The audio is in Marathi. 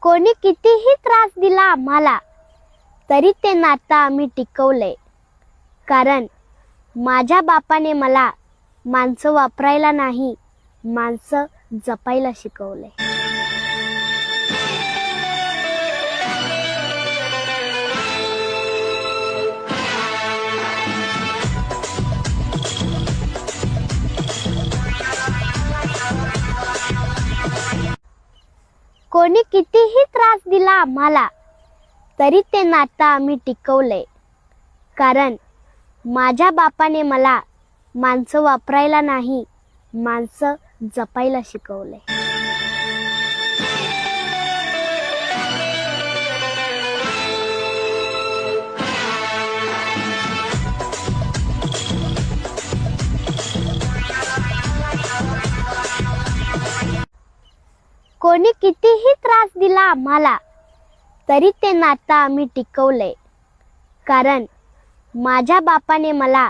कोणी कितीही त्रास दिला आम्हाला तरी ते नातं आम्ही टिकवलंय. कारण माझ्या बापाने मला माणसं वापरायला नाही, माणसं जपायला शिकवलंय. कोणी कितीही त्रास दिला आम्हाला तरी ते नातं आम्ही टिकवलंय. कारण माझ्या बापाने मला माणसं वापरायला नाही, माणसं जपायला शिकवलंय. कोणी कितीही त्रास दिला आम्हाला तरी ते नातं आम्ही टिकवलंय. कारण माझ्या बापाने मला